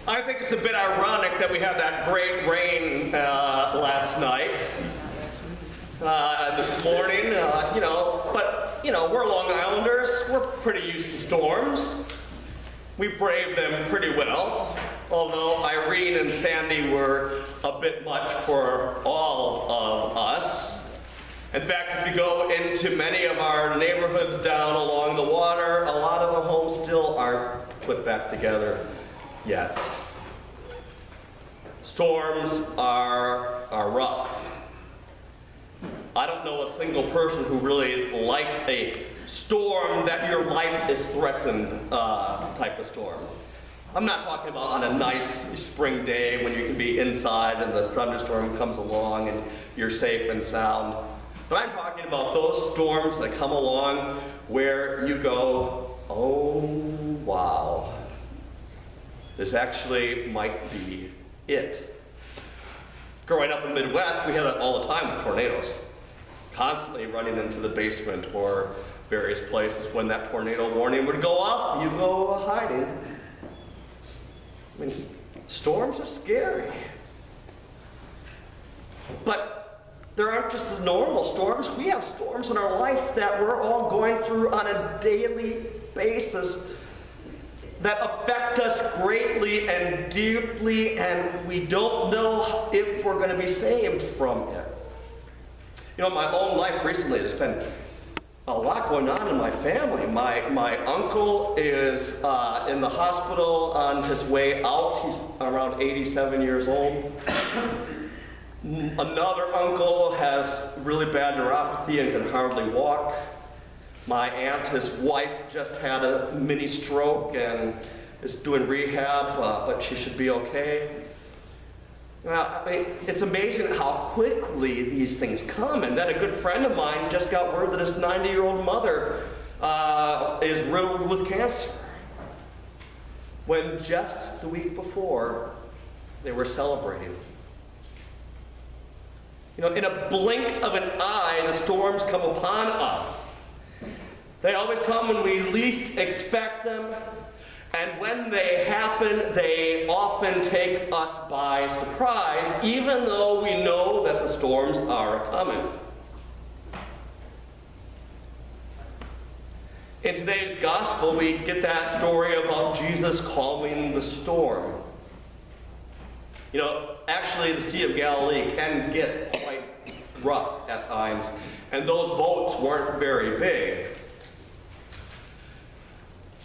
I think it's a bit ironic that we had that great rain last night, this morning, but we're Long Islanders. We're pretty used to storms. We braved them pretty well, although Irene and Sandy were a bit much for all of us. In fact, if you go into many of our neighborhoods down along the water, a lot of the homes still aren't put back together yet. Storms are rough. I don't know a single person who really likes a storm that your life is threatened type of storm. I'm not talking about on a nice spring day when you can be inside and the thunderstorm comes along and you're safe and sound. But I'm talking about those storms that come along where you go, oh wow, this actually might be it. Growing up in the Midwest, we had that all the time with tornadoes. Constantly running into the basement or various places. When that tornado warning would go off, you go hiding. I mean, storms are scary. But there aren't just as normal storms. We have storms in our life that we're all going through on a daily basis that affect us greatly and deeply, and we don't know if we're going to be saved from it. My own life recently, there's been a lot going on in my family. My uncle is in the hospital on his way out. He's around 87 years old. Another uncle has really bad neuropathy and can hardly walk. My aunt, his wife, just had a mini stroke and is doing rehab, but she should be okay. It's amazing how quickly these things come. And then a good friend of mine just got word that his 90-year-old mother is riddled with cancer, when just the week before they were celebrating. In a blink of an eye, the storms come upon us. They always come when we least expect them, and when they happen, they often take us by surprise, even though we know that the storms are coming. In today's gospel, we get that story about Jesus calming the storm. Actually, the Sea of Galilee can get quite rough at times, and those boats weren't very big.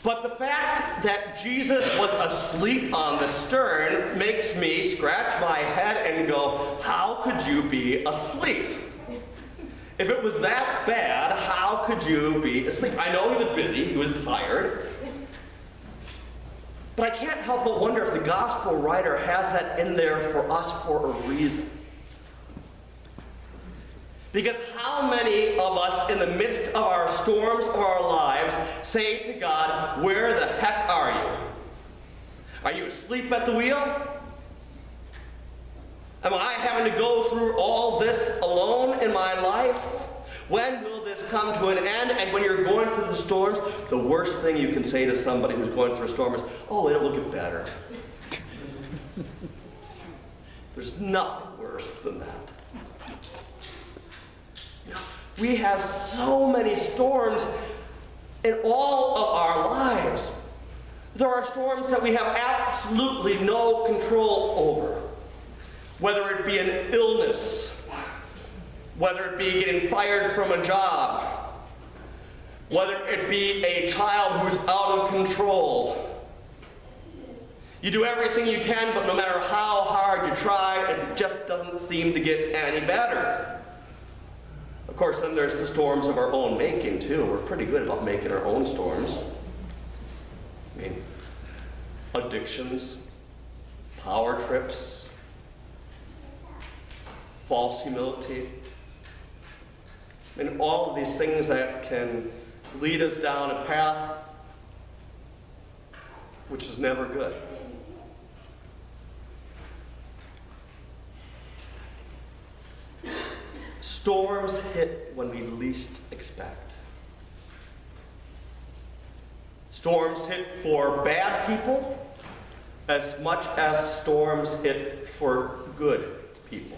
But the fact that Jesus was asleep on the stern makes me scratch my head and go, how could you be asleep? If it was that bad, how could you be asleep? I know he was busy, he was tired. But I can't help but wonder if the gospel writer has that in there for us for a reason. Because how many of us in the midst of our storms of our lives say to God, where the heck are you? Are you asleep at the wheel? Am I having to go through all this alone in my life? When will this come to an end? And when you're going through the storms, the worst thing you can say to somebody who's going through a storm is, oh, it will get better. There's nothing worse than that. We have so many storms in all of our lives. There are storms that we have absolutely no control over. Whether it be an illness, whether it be getting fired from a job, whether it be a child who's out of control. You do everything you can, but no matter how hard you try, it just doesn't seem to get any better. Of course, then there's the storms of our own making, too. We're pretty good about making our own storms. Addictions, power trips, false humility, and all of these things that can lead us down a path which is never good. Storms hit when we least expect. Storms hit for bad people, as much as storms hit for good people.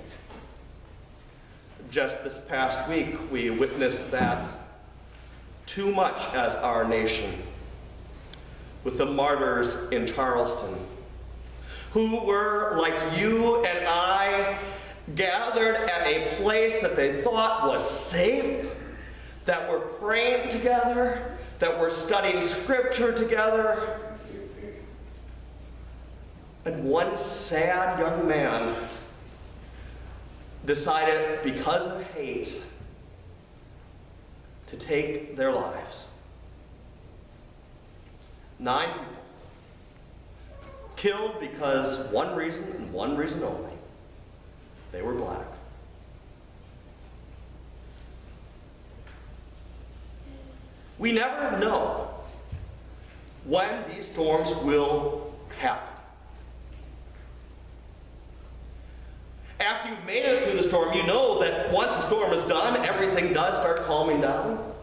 Just this past week, we witnessed that too much as our nation, with the martyrs in Charleston, who were, like you and I, gathered at a place that they thought was safe, that were praying together, that were studying scripture together. And one sad young man decided, because of hate, to take their lives. 9 people killed because one reason and one reason only: they were black. We never know when these storms will happen. After you've made it through the storm, you know that once the storm is done, everything does start calming down.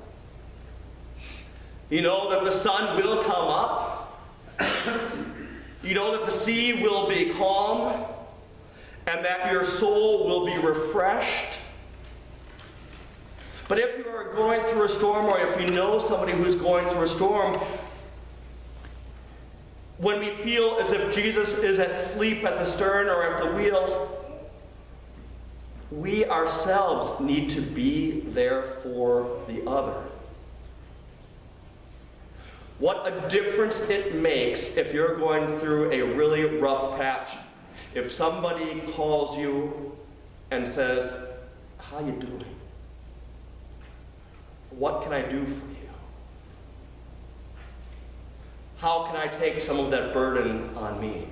You know that the sun will come up. You know that the sea will be calm, and that your soul will be refreshed. But if you are going through a storm, or if you know somebody who's going through a storm, when we feel as if Jesus is asleep at the stern or at the wheel, we ourselves need to be there for the other. What a difference it makes if you're going through a really rough patch. If somebody calls you and says, "How you doing? What can I do for you? How can I take some of that burden on me?"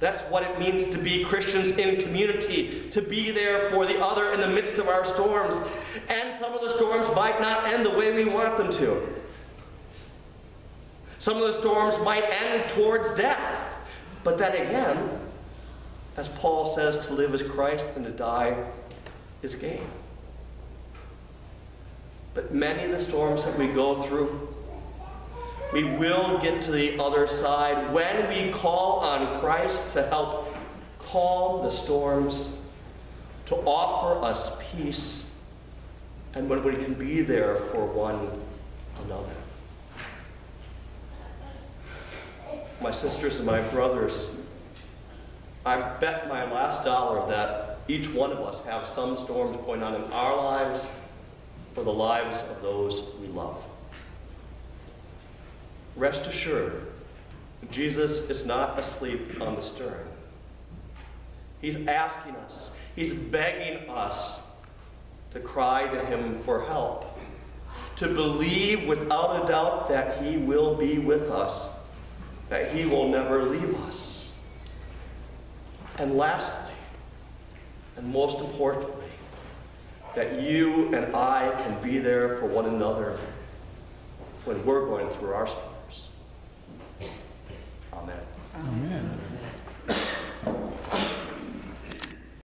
That's what it means to be Christians in community, to be there for the other in the midst of our storms. And some of the storms might not end the way we want them to. Some of the storms might end towards death. But then again, as Paul says, to live is Christ and to die is gain. But many of the storms that we go through, we will get to the other side when we call on Christ to help calm the storms, to offer us peace, and when we can be there for one another. My sisters and my brothers, I bet my last dollar that each one of us have some storms going on in our lives or the lives of those we love. Rest assured, Jesus is not asleep on the stern. He's asking us, he's begging us to cry to him for help, to believe without a doubt that he will be with us, that he will never leave us. And lastly, and most importantly, that you and I can be there for one another when we're going through our storms. Amen. Amen.